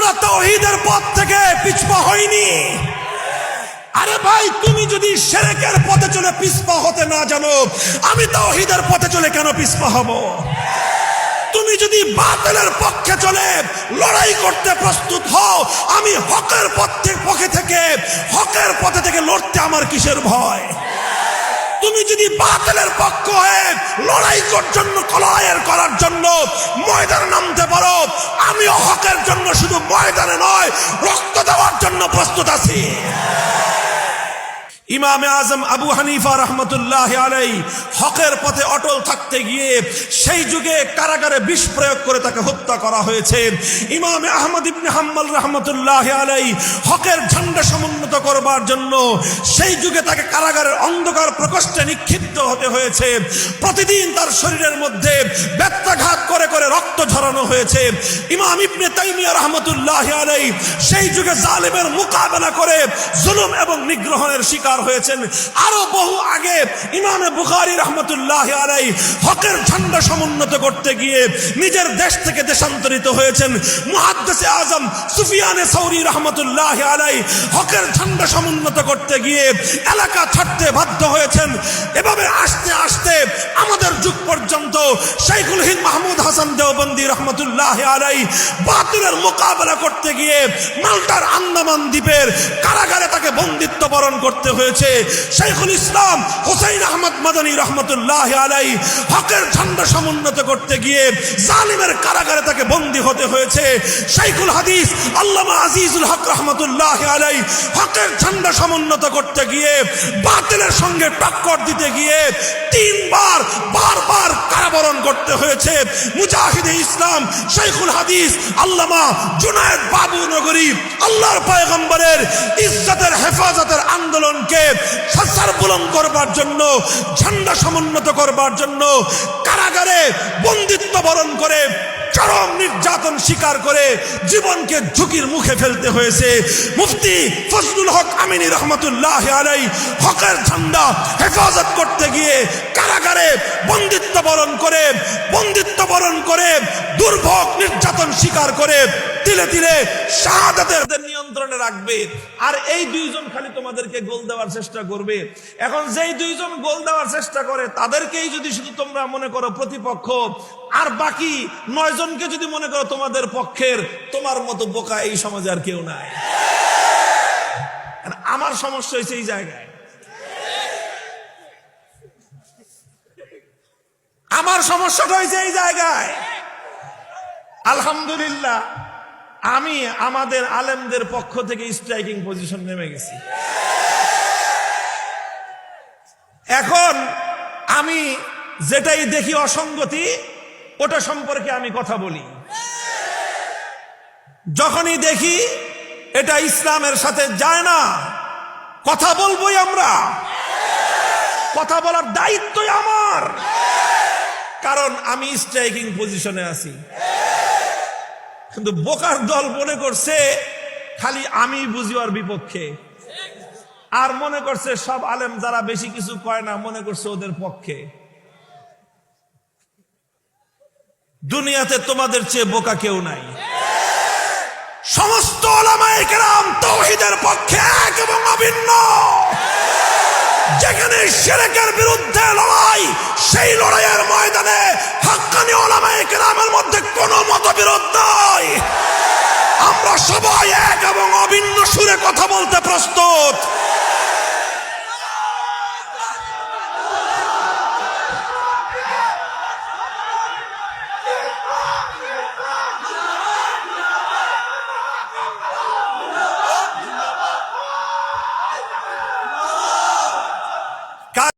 আমরা তাওহীদের পথ থেকে পিছপা হইনি। আরে ভাই, তুমি যদি শিরকের পথে চলে পিছপা হতে না জানো, আমি তাওহীদের পথে চলে কেন পিছপা হব? তুমি যদি বাতিলের পক্ষে চলে লড়াই করতে প্রস্তুত হও, আমি হকের পথে থেকে লড়তে আমার কিসের ভয়? তুমি যদি বাতিলের পক্ষ হয়ে লড়াই করার জন্য ময়দানে নামতে পারো, আমিও হকের জন্য শুধু ময়দানে নয়, রক্ত দেওয়ার জন্য প্রস্তুত আছি। ইমামে আজম আবু হানিফা রহমতুল্লাহ আলাইহি হকের পথে অটল থাকতে গিয়ে সেই যুগে কারাগারে বিষ প্রয়োগ করে তাকে হত্যা করা হয়েছে। ইমামে আহমদ ইবনে হাম্বল রহমতুল্লাহ আলাইহি হকের ঝান্ডা সমুন্নত করবার জন্য সেই যুগে তাকে কারাগারের অন্ধকার প্রকোষ্ঠে নিক্ষিপ্ত হতে হয়েছে। প্রতিদিন তার শরীরের মধ্যে ব্যত্যাঘাত করে করে রক্ত ঝরানো হয়েছে। ইমাম ইবনে তাইমিয়া রহমতুল্লাহ আলাইহি সেই যুগে জালিমের মোকাবেলা করে জুলুম এবং নিগ্রহের শিকার হয়েছেন। আরো বহু আগে ইমামে বুখারী রাহমাতুল্লাহ আলাইহি হকের ঝান্ডা সমুন্নত করতে গিয়ে নিজের দেশ থেকে দেশান্তরিত হয়েছেন। মুহাদ্দিস আজম সুফিয়ানে সাউরি রাহমাতুল্লাহ আলাইহি হকের ঝান্ডা সমুন্নত করতে গিয়ে এলাকা ছাড়তে বাধ্য হয়েছেন। এভাবে আস্তে আস্তে আমাদের যুগ পর্যন্ত শাইখুল হিন্দ মাহমুদ হাসান দেওবন্দি রাহমাতুল্লাহ আলাইহি বাতিলের মোকাবেলা করতে গিয়ে মাল্টার আন্দামান দ্বীপের কারাগারে তাকে বন্দিত্ব বরণ করতে হয়েছে। শাইখুল ইসলাম হুসাইন আহমদ মাদানী রাহমাতুল্লাহ আলাইহি হকের ঝান্ডা সমুন্নত করতে গিয়ে জালিমের কারাগারে তাকে বন্দী হতে হয়েছে। শাইখুল হাদিস আল্লামা আজিজুল হক রাহমাতুল্লাহ আলাইহি হকের ঝান্ডা সমুন্নত করতে গিয়ে বাতিলের সঙ্গে টক্কর দিতে গিয়ে বারবার কারাবরণ করতে হয়েছে। মুজাহিদে ইসলাম শাইখুল হাদিস আল্লামা জুনায়েদ বাবু নগরী আল্লাহর পয়গম্বরের ইজ্জতের হেফাজতের আন্দোলনকে সারবুলন্দ করবার জন্য, ঝান্ডা সমুন্নত করবার জন্য কারাগারে বন্দিত্ব বরণ করে চরম নির্যাতন স্বীকার করে জীবনকে ঝুঁকির মুখে ফেলতে হয়েছে। মুফতি ফজলুল হক আমিনী রহমতুল্লাহ আলাইহি হকের ঝান্ডা হেফাজত করতে গিয়ে কারাগারে বন্দিত্ব বরণ করে দুর্ভোগ নির্যাতন স্বীকার করে তিলে তিলে শাহাদাতের নিয়ন্ত্রণে রাখবে। আর এই দুইজন খালি তোমাদেরকে গোল দেওয়ার চেষ্টা করবে। এখন যেই দুইজন গোল দেওয়ার চেষ্টা করে তাদেরকেই যদি শুধু তোমরা মনে করো প্রতিপক্ষ, আর বাকি 9 জনকে যদি মনে করো তোমাদের পক্ষের, তোমার মতো বোকা এই সমাজে আর কেউ নাই। আমার সমস্যা হয়েছে এই জায়গায়, আমার সমস্যাটা হয়েছে এই জায়গায়। আলহামদুলিল্লাহ, আমি আমাদের আলেমদের পক্ষ থেকে স্ট্রাইকিং পজিশন নেমে গেছি। এখন আমি যেটাই দেখি অসঙ্গতি, ওটা সম্পর্কে আমি কথা বলি। যখনই দেখি এটা ইসলামের সাথে যায় না, কথা বলবোই। আমরা কথা বলার দায়িত্বই আমার, কারণ আমি স্ট্রাইকিং পজিশনে আছি। কিন্তু বোকার দল মনে করছে খালি আমি বুঝিওয়ার বিপক্ষে, আর মনে করছে সব আলেম যারা বেশি কিছু কয় না মনে করছে ওদের পক্ষে। দুনিয়াতে তোমাদের চেয়ে বোকা কেউ নাই। সমস্ত উলামায়ে কেরাম তাওহীদের পক্ষে এক এবং অভিন্ন। যেখানে শিরকের বিরুদ্ধে লড়াই, সেই লড়াইয়ের ময়দানে হাক্কানি উলামায়ে কেরামের মধ্যে কোনো মতবিরোধ নাই। আমরা সবাই এক এবং অভিন্ন সুরে কথা বলতে প্রস্তুত।